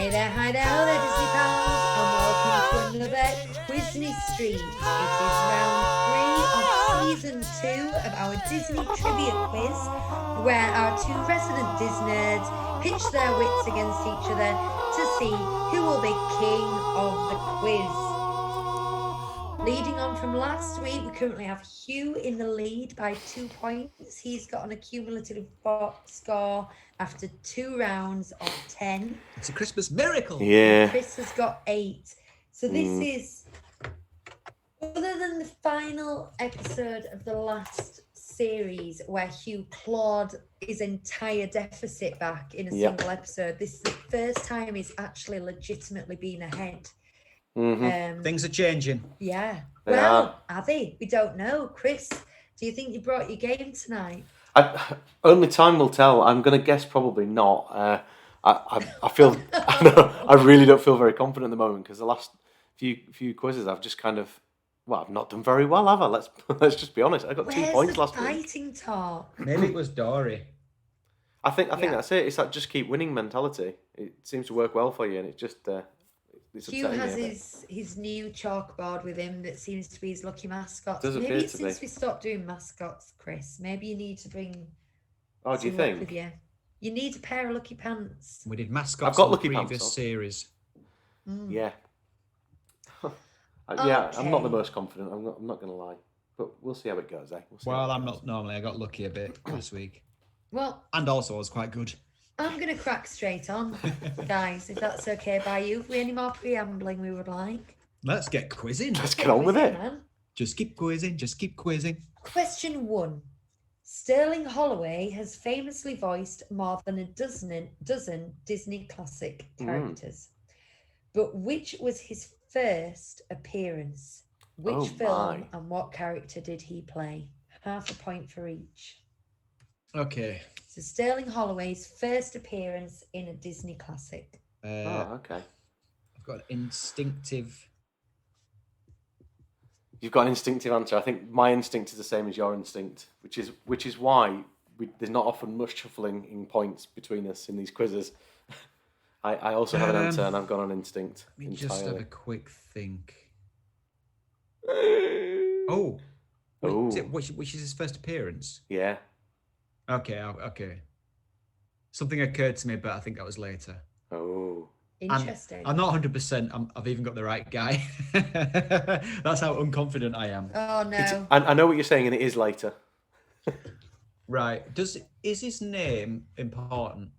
Hi there, hello there, Disney pals, and welcome to another Quizney stream. It is round 3 of season 2 of our Disney trivia quiz, where our two resident Disney nerds pitch their wits against each other to see who will be king of the quiz. Leading on from last week, we currently have Hugh in the lead by 2 points. He's got an accumulative score after 2 rounds of 10. It's a Christmas miracle. Yeah. And Chris has got 8. So this is, other than the final episode of the last series where Hugh clawed his entire deficit back in a single episode, this is the first time he's actually legitimately been ahead. Things are changing. Yeah. Well, are they? We don't know. Chris, do you think you brought your game tonight? Only time will tell. I'm going to guess probably not. I feel I really don't feel very confident at the moment because the last few quizzes I've just kind of I've not done very well, have I? Let's just be honest. I got 2 points last week. Fighting talk. Maybe it was Dory. I think that's it. It's that just keep winning mentality. It seems to work well for you, and it's just. Hugh has his new chalkboard with him that seems to be his lucky mascot. Does maybe appear it's to since be. we stopped doing mascots, Chris. Maybe you need to bring. Oh, do you some luck think? with you. You need a pair of lucky pants. We did mascots. I've got in lucky the pants previous on. series. Yeah. Yeah, I'm not the Okay. most confident. I'm not going to lie, but we'll see how it goes. Well, I'm not normally. I got lucky a bit this week, Well, and also I was quite good. I'm going to crack straight on, guys, if that's okay by you. Have we any more preambling we would like? Let's get quizzing. Let's get on with it. Man. Just keep quizzing. Just keep quizzing. Question 1. Sterling Holloway has famously voiced more than a dozen Disney classic characters. But which was his first appearance? Which film and what character did he play? Half a point for each. Okay. So Sterling Holloway's first appearance in a Disney classic. Okay. I've got an instinctive. You've got an instinctive answer. I think my instinct is the same as your instinct, which is why there's not often much shuffling in points between us in these quizzes. I also have an answer, and I've gone on instinct. Let me just have entirely. a quick think. Oh. Which is his first appearance? Yeah. Okay. Something occurred to me, but I think that was later. Oh. Interesting. I'm not 100%. I've even got the right guy. That's how unconfident I am. Oh no. I know what you're saying, and it is later. Right. Is his name important?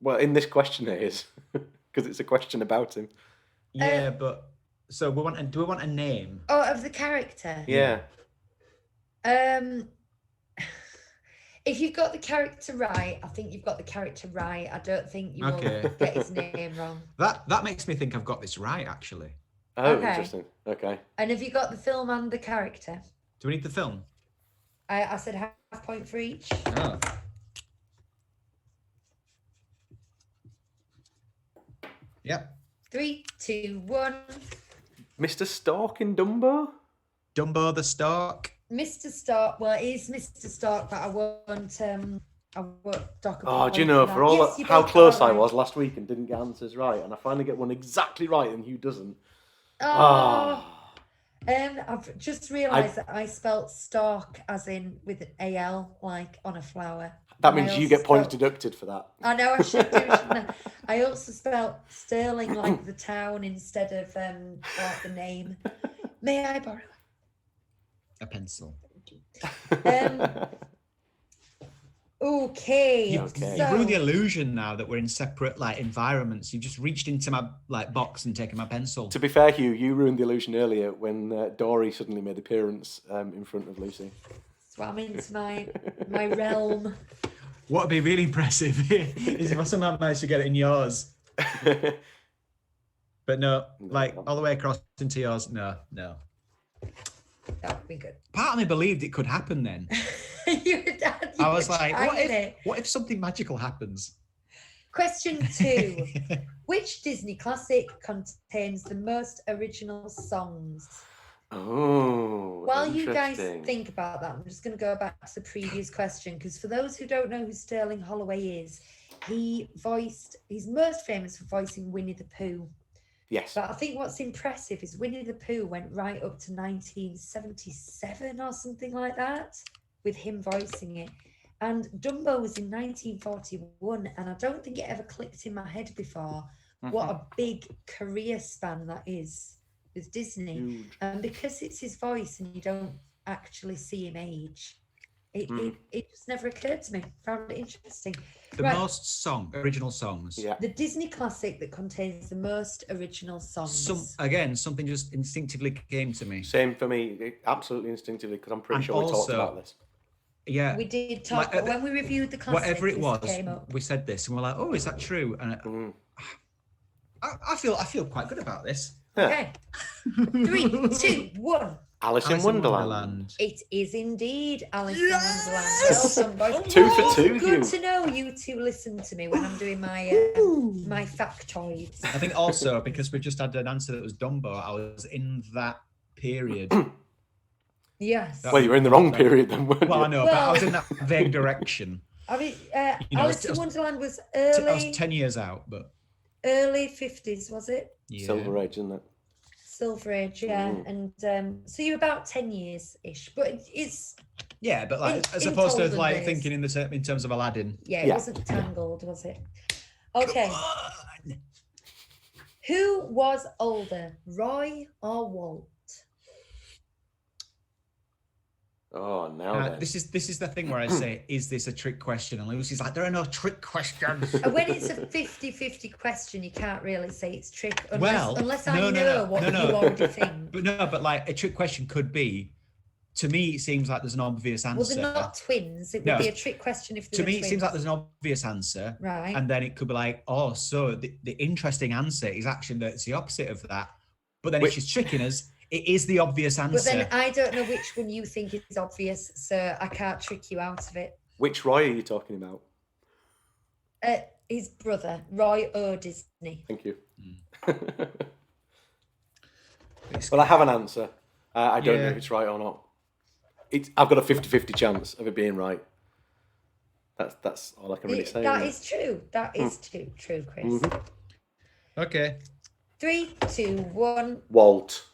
Well, in this question it is, because it's a question about him. Yeah, but so do we want a name? Oh, of the character? Yeah. If you've got the character right, I think you've got the character right. I don't think you will get his name wrong. That makes me think I've got this right, actually. Oh, Okay. interesting. Okay. And have you got the film and the character? Do we need the film? I said half point for each. Oh. Yep. 3, 2, 1. Mr. Stork in Dumbo? Dumbo the Stork. Mr. Stark. Well, it is Mr. Stark, but I won't dock a Oh, do you point know, for for that. all Yes, that, you how both close got I it was last week and didn't get answers right, and I finally get one exactly right and Hugh doesn't. Oh. I've just realised that I spelt Stark as in with an AL, like on a flower. That And means I you also get points spelt- deducted for that. I know I should do, shouldn't I? I also spelt Sterling like the town instead of like the name. May I borrow A pencil. Okay. Okay. You've ruined the So, illusion now that we're in separate environments. You've just reached into my box and taken my pencil. To be fair, Hugh, you ruined the illusion earlier when Dory suddenly made appearance in front of Lucy. swam into my realm. What would be really impressive is if I somehow managed to get it in yours. But no, all the way across into yours. No. That would be good. Part of me believed it could happen then. I was like, what if something magical happens? Question 2. Which Disney classic contains the most original songs? Oh, While you guys interesting. think about that, I'm just going to go back to the previous question, because for those who don't know who Sterling Holloway is, he's most famous for voicing Winnie the Pooh. Yes. But I think what's impressive is Winnie the Pooh went right up to 1977 or something like that with him voicing it. And Dumbo was in 1941, and I don't think it ever clicked in my head before what a big career span that is with Disney. Huge. And because it's his voice and you don't actually see him age, it just never occurred to me. Found it interesting. The most original songs. Yeah. The Disney classic that contains the most original songs. Something just instinctively came to me. Same for me, absolutely instinctively, because I'm pretty sure we talked about this. Yeah, we did talk, but when we reviewed the classic, whatever it was, came up. we said this, and we're like, "Oh, is that true?" And I feel quite good about this. Okay, 3, 2, 1. Alice in Wonderland. It is indeed Alice in Wonderland. Well done, boys. 2 for 2. Good to know you two listen to me when I'm doing my my factoids. I think also because we just had an answer that was Dumbo, I was in that period. Yes. Well, you were in the wrong period then, weren't you? Well, I know, but I was in that vague direction. I mean, Alice in Wonderland was early. I was 10 years out, but early 50s, was it? Yeah. Silver Age, isn't it? Silver Age, yeah. And so you're about 10 years-ish, but it's... Yeah, but like, as opposed to like thinking in terms of Aladdin. Yeah, it wasn't Tangled, was it? Okay. Who was older, Roy or Walt? Oh, now this is the thing where I say, is this a trick question? And Lucy's like, there are no trick questions. When it's a 50-50 question, you can't really say it's trick unless I know what you already think. But like a trick question could be, to me, it seems like there's an obvious answer. Well, they're not twins. It would be a trick question if they were twins. To me, it seems like there's an obvious answer. Right. And then it could be like, oh, so the interesting answer is actually that it's the opposite of that. But then if she's tricking us, it is the obvious answer. But then I don't know which one you think is obvious, so I can't trick you out of it. Which Roy are you talking about? His brother, Roy O. Disney. Thank you. Well, I have an answer. I don't know if it's right or not. I've got a 50-50 chance of it being right. That's all I can really say. That is true. That is true, Chris. Mm-hmm. Okay. 3, 2, 1. Walt.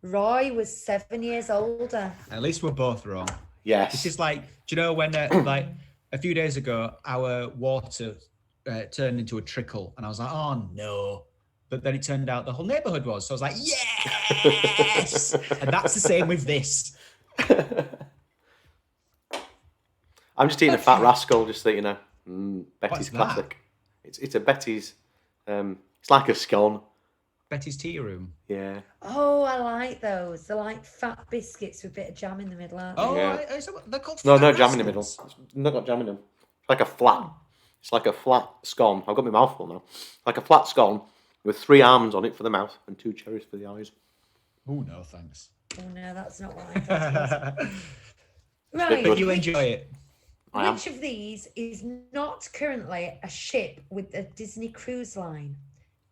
Roy was 7 years older. At least we're both wrong. Yes. This is like, do you know when like a few days ago our water turned into a trickle, and I was like, oh no. But then it turned out the whole neighborhood was. So I was like, yes! And that's the same with this. I'm just eating a fat rascal, just so you know. Betty's classic. It's a Betty's. It's like a scone. Betty's tea room. Yeah. Oh, I like those. They're like fat biscuits with a bit of jam in the middle, aren't they? Oh, yeah. They're called no fat jam in the middle. It's not got jam in them. It's like a flat. It's like a flat scone. I've got my mouth full now. Like a flat scone with 3 almonds on it for the mouth and 2 cherries for the eyes. Oh no, thanks. Oh no, that's not what I thought. Right. But you enjoy it. Which of these is not currently a ship with a Disney cruise line?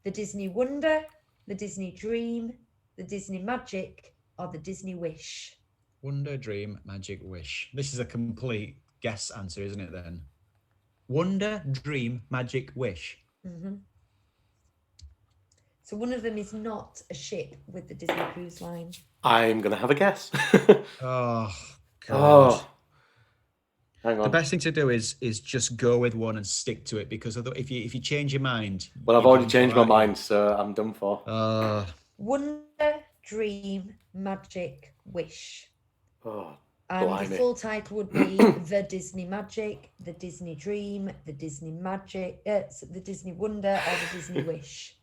The Disney Wonder, the Disney Dream, the Disney Magic, or the Disney Wish? Wonder, Dream, Magic, Wish. This is a complete guess answer, isn't it then? Wonder, Dream, Magic, Wish. Mm-hmm. So one of them is not a ship with the Disney cruise line. I'm going to have a guess. Oh, God. Oh. Hang on. The best thing to do is just go with one and stick to it, because if you change your mind... Well, I've already changed my mind, so I'm done for. Wonder, Dream, Magic, Wish. Oh, and blimey. the full title would be The Disney Magic, The Disney Dream, The Disney Magic, The Disney Wonder, or The Disney Wish.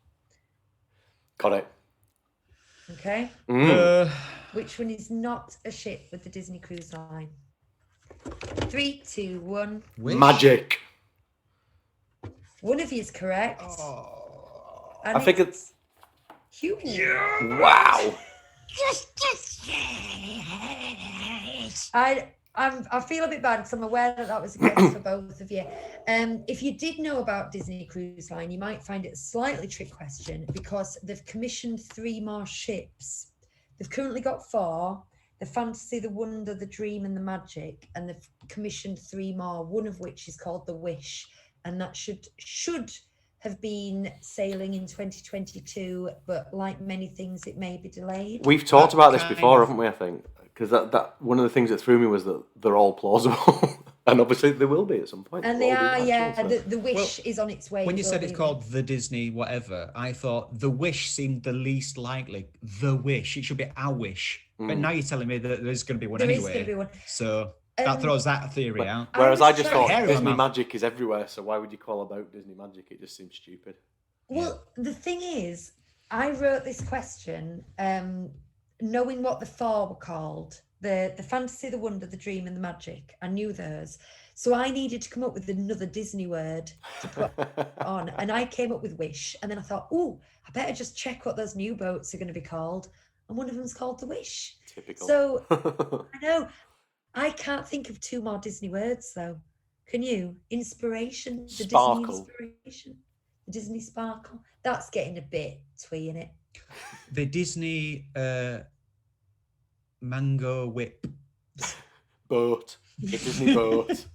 Got it. Okay. Which one is not a ship with the Disney cruise line? 3, 2, 1. Wish? Magic. One of you is correct. Oh. I think it's Hugh. Yeah. Wow. I feel a bit bad because I'm aware that was a guess for both of you. If you did know about Disney Cruise Line, you might find it a slightly trick question because they've commissioned 3 more ships. They've currently got 4. the Fantasy, the Wonder, the Dream, and the Magic, and they've commissioned 3 more. One of which is called The Wish, and that should have been sailing in 2022, but like many things, it may be delayed. We've talked That about this kind before, of- haven't we? I think because that one of the things that threw me was that they're all plausible, and obviously they will be at some point. And They'll they all be are, yeah. actual, so- The Wish is on its way. When you it will said it's be. called the Disney whatever, I thought the Wish seemed the least likely. The Wish. It should be our wish. But now you're telling me that there's going to be one There is anyway. going to be one. So that throws that theory out. Whereas was I just trying- thought Hair in my Disney mouth. magic is everywhere, so why would you call about Disney magic? It just seems stupid. Well, the thing is, I wrote this question knowing what the 4 were called. The Fantasy, the Wonder, the Dream, and the Magic. I knew those. So I needed to come up with another Disney word to put on. And I came up with Wish. And then I thought, oh, I better just check what those new boats are going to be called. And one of them's called the Wish. Typical. So I know. I can't think of 2 more Disney words, though. Can you? Inspiration. The Sparkle. Disney inspiration. The Disney sparkle. That's getting a bit twee, innit? The Disney mango whip. Boat. The Disney boat.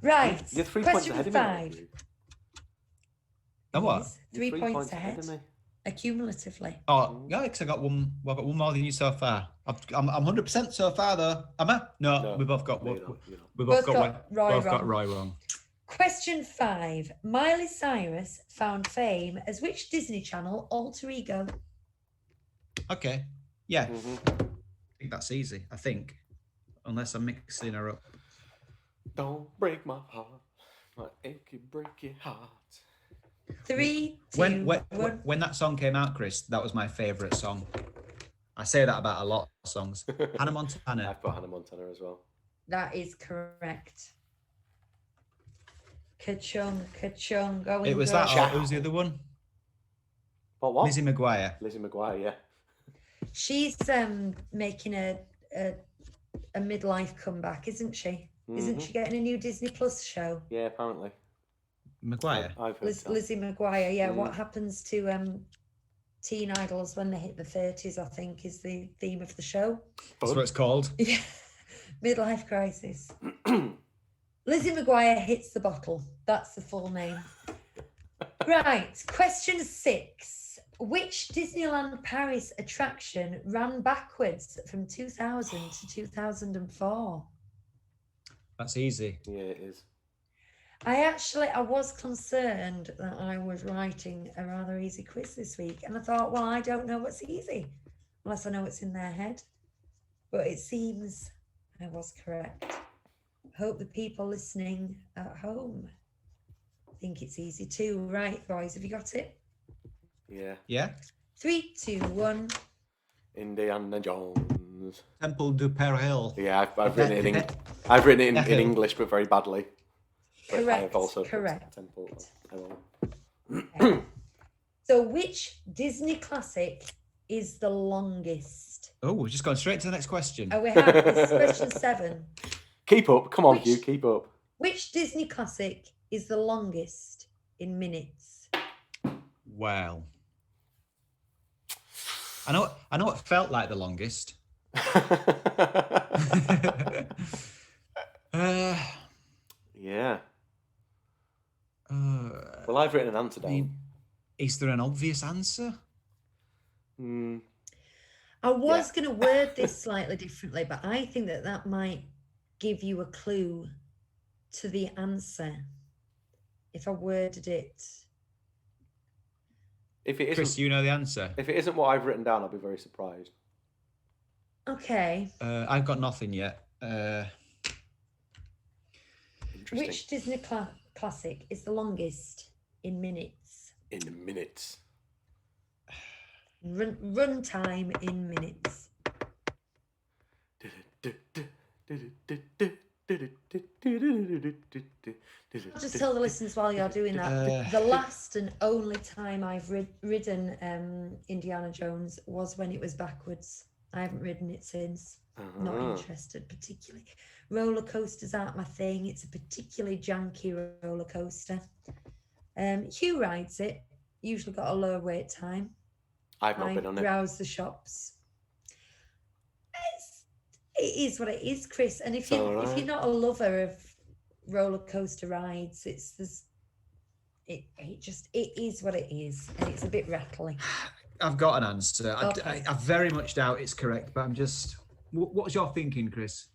Right. You're 3 points Question ahead of 5. me. Oh, what? Yes, You're 3 points ahead. of me. Accumulatively. Oh, yeah, because I got one. Well, I got one more than you so far. I'm 100% so far though. Am I? No, we both got no, one. you're not, you're not. We Both both got one. got Roy Both got wrong. Roy wrong. Question 5. Miley Cyrus found fame as which Disney Channel alter ego? Okay. Yeah. Mhm. I think that's easy. I think, unless I'm mixing her up. Don't break my heart. My achy breaky heart. 3, 2, When 1. when that song came out, Chris, that was my favourite song. I say that about a lot of songs. Hannah Montana. I've got Hannah Montana as well. That is correct. Ka-chung, ka-chung, going It was girl. that. Or who was the other one? What? Lizzie McGuire. Lizzie McGuire, yeah. She's making a midlife comeback, isn't she? Isn't Mhm. she getting a new Disney Plus show? Yeah, apparently. McGuire. I've heard that. Lizzie McGuire, yeah. Mm. What happens to teen idols when they hit the 30s, I think, is the theme of the show. That's what it's called. Yeah. Midlife crisis. Lizzie McGuire hits the bottle. That's the full name. Right. Question 6. Which Disneyland Paris attraction ran backwards from 2000 to 2004? That's easy. Yeah, it is. I was concerned that I was writing a rather easy quiz this week, and I thought, well, I don't know what's easy unless I know what's in their head. But it seems I was correct. Hope the people listening at home think it's easy too. Right, boys, have you got it? Yeah. Yeah. 3, 2, 1. Indiana Jones. Temple du Peril. Yeah, I've written it in I've written it in English, but very badly. But I Correct. have also put Correct. Temple. Okay. So, which Disney classic is the longest? Oh, we've just gone straight to the next question. Oh, we have. This is question 7. Keep up. Come on, Which- Hugh. Keep up. Which Disney classic is the longest in minutes? Well, I know it felt like the longest. Yeah. Uh, Well, I've written an answer down. is there an obvious answer? Mm, I was going to word this slightly differently, but I think that might give you a clue to the answer if I worded it. if it Chris, isn't, you know the answer. if it isn't what I've written down, I'll be very surprised. Okay. I've got nothing yet. Interesting. Which Disney classic is the longest in minutes? In minutes. Run time in minutes. I'll just tell the listeners while you're doing that. The last and only time I've ridden Indiana Jones was when it was backwards. I haven't ridden it since. Not interested particularly. Roller coasters aren't my thing. It's a particularly janky roller coaster. Hugh rides it. Usually got a low wait time. I've not I been on it. browse the shops. It is what it is, Chris. And if It's you all if right. you're not a lover of roller coaster rides, it's this. It is what it is, and it's a bit rattling. I've got an answer. Okay. I very much doubt it's correct, but I'm just. What was your thinking, Chris?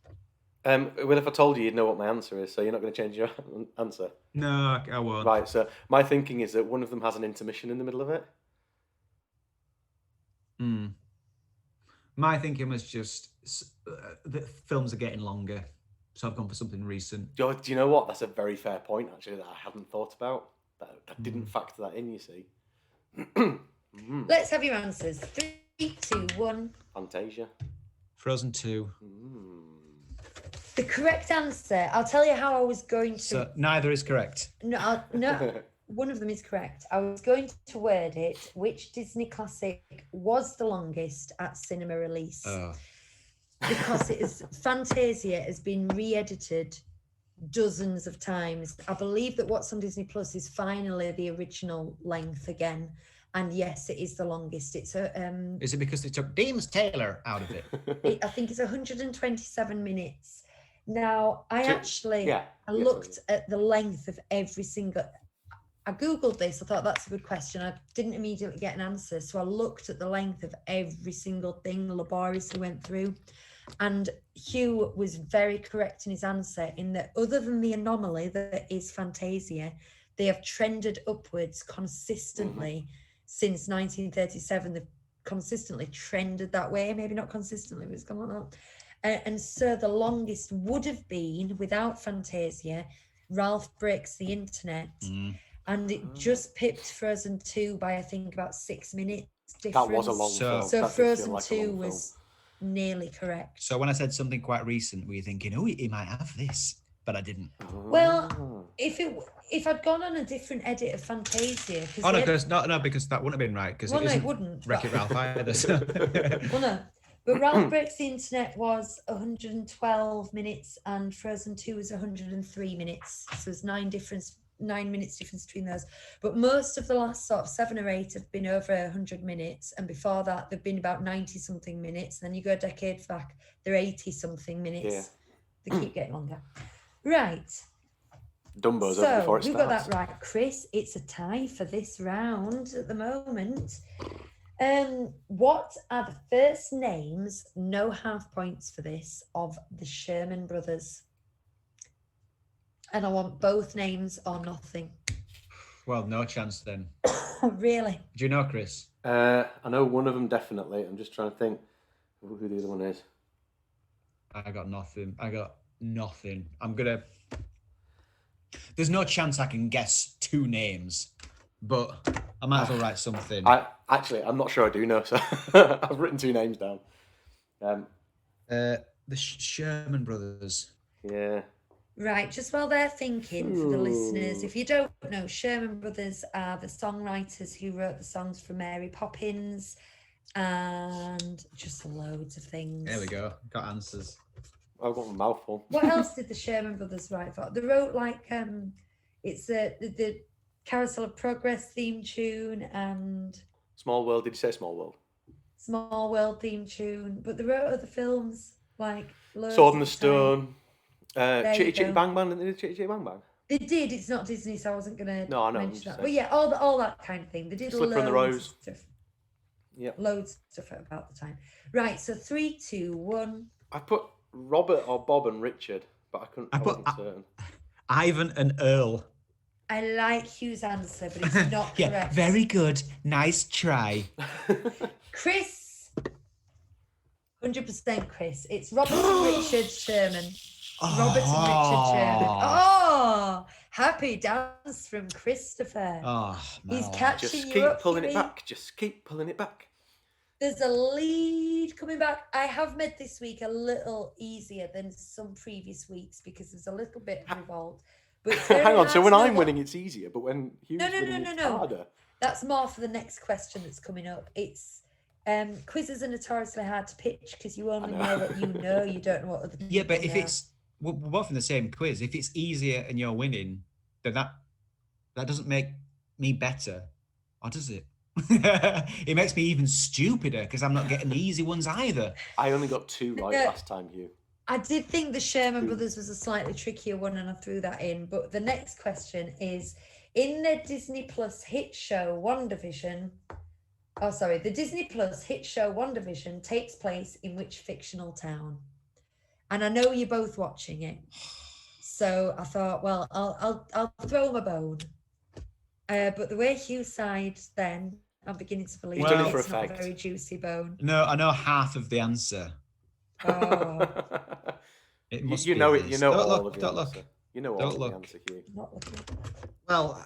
Well, if I told you, you'd know what my answer is, so you're not going to change your answer. No, I won't. Right, so my thinking is that one of them has an intermission in the middle of it. My thinking was just that films are getting longer, so I've gone for something recent. Do you know what? That's a very fair point, actually, that I hadn't thought about. That didn't factor that in, you see. Let's have your answers. 3, 2, 1. Fantasia. Frozen 2. The correct answer. I'll tell you how I was going to. So neither is correct. No, one of them is correct. I was going to word it. Which Disney classic was the longest at cinema release? Oh. Because it is Fantasia has been re-edited dozens of times. I believe that what's on Disney Plus is finally the original length again. And yes, it is the longest. It's a. Is it because they took Deems Taylor out of it? I think it's 127 minutes. Now, I looked at the length of every single. I googled this. I thought that's a good question. I didn't immediately get an answer, so I looked at the length of every single thing, laboriously went through, and Hugh was very correct in his answer in that other than the anomaly that is Fantasia, they have trended upwards consistently since 1937. They've consistently trended that way. Maybe not consistently, but it's gone like that. And so the longest would have been, without Fantasia, Ralph Breaks the Internet. And it just pipped Frozen 2 by, I think, about 6 minutes difference. That was a long film. So That did Frozen feel like a 2 long was nearly correct. So when I said something quite recent, were you thinking, oh, he might have this? But I didn't. Well, if I'd gone on a different edit of Fantasia... Oh, no, because that wouldn't have been right. Because it wouldn't. Wreck-It Ralph either. So. Well, no. But Ralph Breaks the Internet was 112 minutes and Frozen 2 was 103 minutes. So there's 9 minutes difference between those. But most of the last sort of 7 or 8 have been over 100 minutes. And before that, they've been about 90-something minutes. And then you go a decade back, they're 80-something minutes. Yeah. They keep getting longer. Right. Dumbo's over before it starts. So, who got that right? Chris, it's a tie for this round at the moment. What are the first names, no half points for this, of the Sherman Brothers? And I want both names or nothing. Well, no chance then. Really? Do you know, Chris? I know one of them definitely. I'm just trying to think who the other one is. I got nothing. I'm gonna. There's no chance I can guess 2 names, but I might as well write something. I'm not sure I do know, so I've written 2 names down. The Sherman Brothers. Yeah. Right, just while they're thinking, for the listeners, if you don't know, Sherman Brothers are the songwriters who wrote the songs for Mary Poppins and just loads of things. There we go. Got answers. I've got a mouthful. What else did the Sherman Brothers write for? They wrote it's the Carousel of Progress theme tune and Small World. Did you say Small World? Small World theme tune, but they wrote other films like Sword in the Stone. Chitty Chitty Bang Bang. Didn't they do Chitty Chitty Bang Bang? They did. It's not Disney, so I wasn't going to mention that. Saying. But yeah, all that kind of thing. They did Slipper and the loads Rose. of stuff. Yeah. Loads of stuff at about the time. Right, so 3, 2, 1. I put Robert or Bob and Richard, but I wasn't certain. Ivan and Earl. I like Hugh's answer, but it's not correct. Yeah, very good. Nice try. Chris. 100% Chris. It's Robert and Richard Sherman. Robert and Richard Sherman. Oh, happy dance from Christopher. Oh, man. He's catching Just you keep up, pulling it Hughie. back. Just keep pulling it back. There's a lead coming back. I have made this week a little easier than some previous weeks because there's a little bit involved. But it's very Hang on, hard so to when know I'm what- winning, it's easier, but when Hugh's winning, it's No. harder. That's more for the next question that's coming up. It's quizzes are notoriously hard to pitch because you only know what you know. You don't know what other people Yeah, but if know. it's we're both in the same quiz, if it's easier and you're winning, then that doesn't make me better, or does it? It makes me even stupider because I'm not getting the easy ones either. I only got 2 right Yeah. last time, Hugh. I did think the Sherman Brothers was a slightly trickier one, and I threw that in. But the next question is, in the Disney Plus hit show WandaVision. Oh, sorry. The Disney Plus hit show WandaVision takes place in which fictional town? And I know you're both watching it, so I thought, well, I'll throw him a bone. But the way Hugh sighed, then I'm beginning to believe done it for it's not a effect. very juicy bone. No, I know half of the answer. Oh, It must you be know it. this. You know Don't all look, of the don't answer. look. You know all Don't of look. the answer, Hugh. not looking. Well,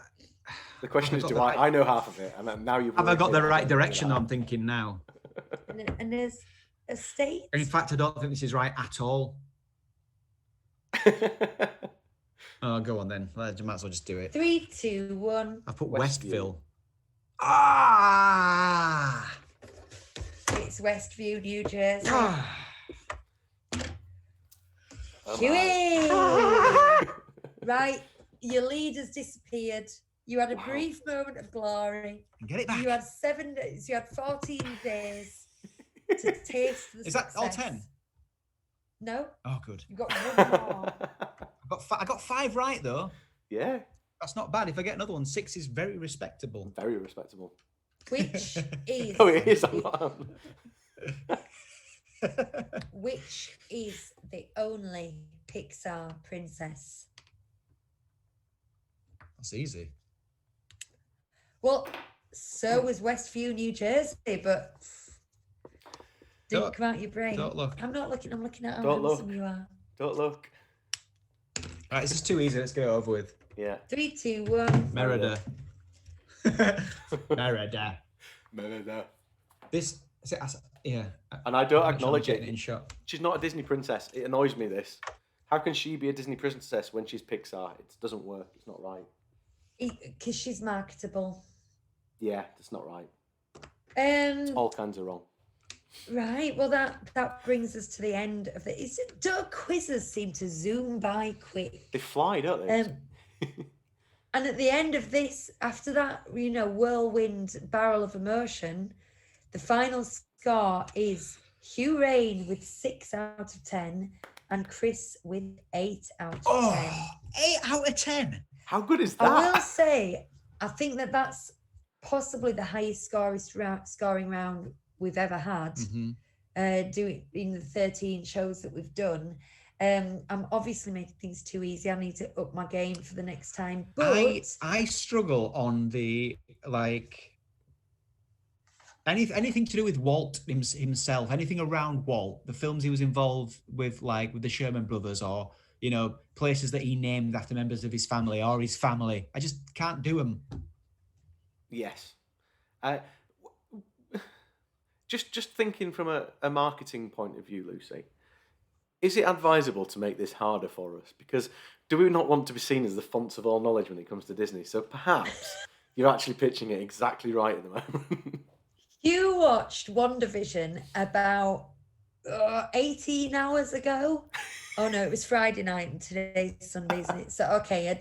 The question is, Have I do got the I know half of it, and then now you've. have I got worked the it out, right don't you, direction? that? I'm thinking now. And there's a state. In fact, I don't think this is right at all. Oh, go on then. Well, you might as well just do it. 3, 2, 1. I've put Westview. Westville. Ah! It's Westview, New Jersey. Ah! Oh, Huey! Right, your lead has disappeared. You had a Wow. brief moment of glory. Get it back. You had 7 days. You had 14 days to taste the Is that all success. 10? No, Oh, good. you got one more. I got 5 right though. Yeah, That's not bad. If I get another one, 6 is very respectable. very respectable. Which is Oh, it is. I'm not. which is the only Pixar princess? That's easy. Well, so was Westview, New Jersey, but didn't Don't- come out your brain. don't look. I'm not looking. I'm looking at how Don't handsome look. you are. Don't look. Right, this is too easy. Let's get it over with. Yeah. 3, 2, 1. Merida. Merida. Merida. This, yeah. And I don't I'm not sure I'm acknowledge getting it. in shot. She's not a Disney princess. It annoys me. This. How can she be a Disney princess when she's Pixar? It doesn't work. It's not right. Because she's marketable. Yeah, it's not right. Um. All kinds of wrong. Right. Well, that brings us to the end of it. Don't quizzes seem to zoom by quick. They fly, don't they? And at the end of this, after that, whirlwind barrel of emotion, the final score is Hugh Rain with 6 out of 10 and Chris with 8 out of 10. Oh, 8 out of 10. How good is I will that? say, I think that's possibly the highest scoring round we've ever had. Mm-hmm. Doing in the 13 shows that we've done. I'm obviously making things too easy. I need to up my game for the next time. But I struggle on the anything to do with Walt himself, anything around Walt, the films he was involved with, like with the Sherman Brothers, or places that he named after members of his family or his family. I just can't do them. Yes. Just thinking from a marketing point of view, Lucy, is it advisable to make this harder for us? Because do we not want to be seen as the fonts of all knowledge when it comes to Disney? So perhaps you're actually pitching it exactly right at the moment. you watched WandaVision about 18 hours ago. Oh no, it was Friday night and today's Sunday, isn't it? So okay,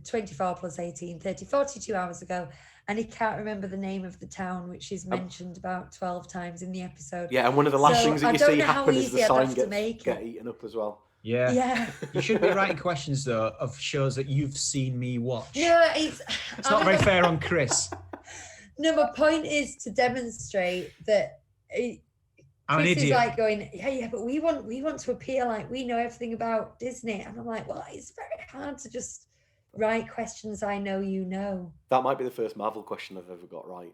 24 plus 18, 30, 42 hours ago. And he can't remember the name of the town, which is mentioned about 12 times in the episode. Yeah, and one of the last things that you see happen is the sign get eaten up as well. Yeah. Yeah. You should be writing questions though of shows that you've seen me watch. No, it's not very fair on Chris. No, my point is to demonstrate that I'm an Chris is idiot. like going, yeah, but we want to appear like we know everything about Disney. And I'm like, well, it's very hard to just write questions I know you know. That might be the first Marvel question I've ever got right.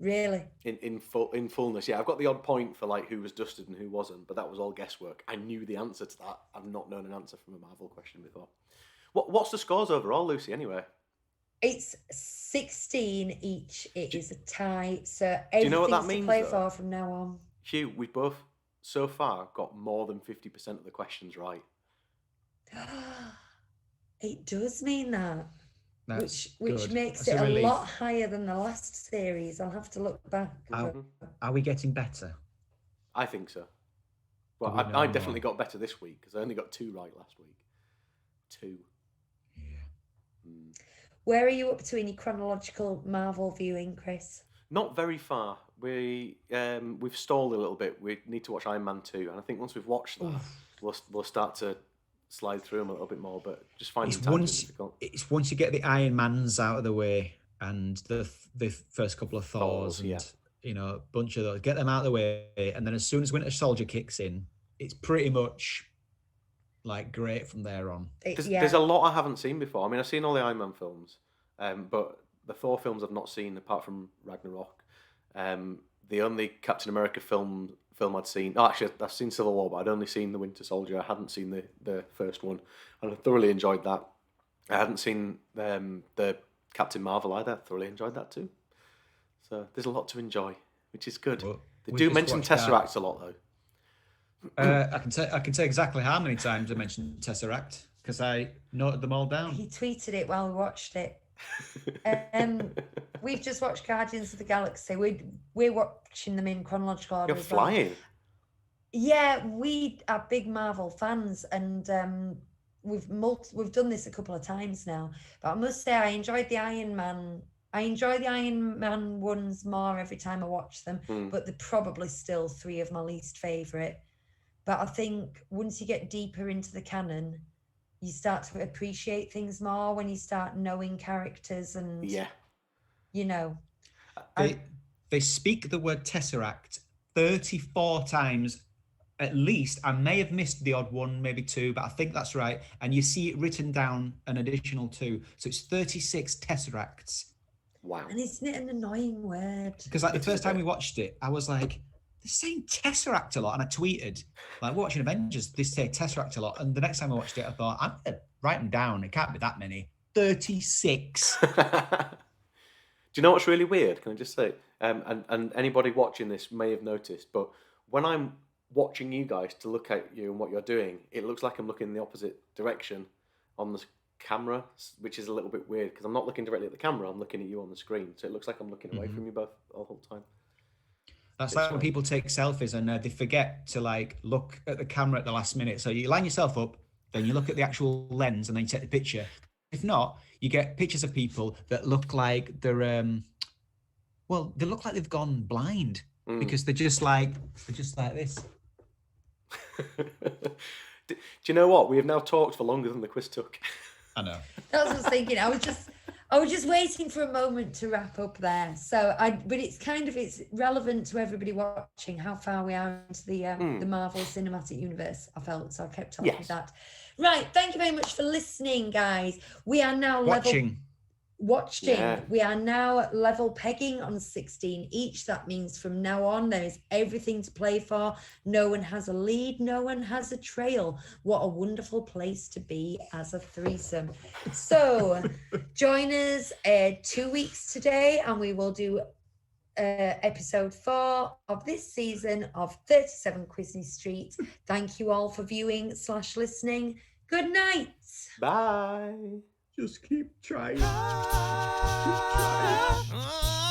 Really? In fullness, yeah. I've got the odd point for like who was dusted and who wasn't, but that was all guesswork. I knew the answer to that. I've not known an answer from a Marvel question before. What's the scores overall, Lucy? Anyway, it's 16 each. It is a tie, so do you know what that everything's means, to play though? for from now on. Hugh, we've both so far got more than 50% of the questions right. It does mean that. That's Which good. makes That's it a relief. lot higher than the last series. I'll have to look back. Are we getting better? I think so. Well, Do we know I more? definitely got better this week because I only got 2 right last week. 2. Yeah. Where are you up to in your chronological Marvel viewing, Chris? Not very far. we've stalled a little bit. We need to watch Iron Man 2, and I think once we've watched that, we'll start to slide through them a little bit more. But just finding time is difficult. It's once you get the Iron Mans out of the way and the first couple of Thors and a bunch of those, get them out of the way, and then as soon as Winter Soldier kicks in, it's pretty much like great from there on. There's a lot I haven't seen before. I mean, I've seen all the Iron Man films, but the Thor films I've not seen apart from Ragnarok. The only Captain America film I'd seen. Oh, actually, I've seen Civil War, but I'd only seen the Winter Soldier. I hadn't seen the first one, and I thoroughly enjoyed that. I hadn't seen the Captain Marvel either. I thoroughly enjoyed that too. So there's a lot to enjoy, which is good. Well, they do mention Tesseract a lot, though. I can say exactly how many times I mentioned Tesseract because I noted them all down. He tweeted it while we watched it. We've just watched Guardians of the Galaxy. We're watching them in chronological order. You're flying. Well. Yeah, we are big Marvel fans, and we've done this a couple of times now. But I must say, I enjoyed the Iron Man. I enjoy the Iron Man ones more every time I watch them, but they're probably still 3 of my least favourite. But I think once you get deeper into the canon, you start to appreciate things more when you start knowing characters and, They speak the word Tesseract 34 times at least. I may have missed the odd one, maybe 2, but I think that's right. And you see it written down an additional 2. So it's 36 Tesseracts. Wow. And isn't it an annoying word? Because the first time we watched it, I was like, they're saying Tesseract a lot. And I tweeted, like, we're watching Avengers, they say Tesseract a lot. And the next time I watched it, I thought, I'm going to write them down. It can't be that many. 36. Do you know what's really weird? Can I just say? And anybody watching this may have noticed, but when I'm watching you guys to look at you and what you're doing, it looks like I'm looking in the opposite direction on the camera, which is a little bit weird because I'm not looking directly at the camera, I'm looking at you on the screen. So it looks like I'm looking away from you both the whole time. That's like when people take selfies and they forget to look at the camera at the last minute. So you line yourself up, then you look at the actual lens and then you take the picture. If not, you get pictures of people that look like they're, they look like they've gone blind because they're just like this. Do you know what? We have now talked for longer than the quiz took. I know. That's what I was thinking. I was just waiting for a moment to wrap up there. But it's relevant to everybody watching how far we are into the Marvel Cinematic Universe. I felt so. I kept talking with that. Right. Thank you very much for listening, guys. We are now watching. Yeah. We are now level pegging on 16 each. That means from now on there is everything to play for. No one has a lead, no one has a trail. What a wonderful place to be as a threesome. So join us 2 weeks today and we will do episode 4 of this season of 37 Quizney Street. Thank you all for viewing / listening. Good night. Bye. Just keep trying. Keep trying.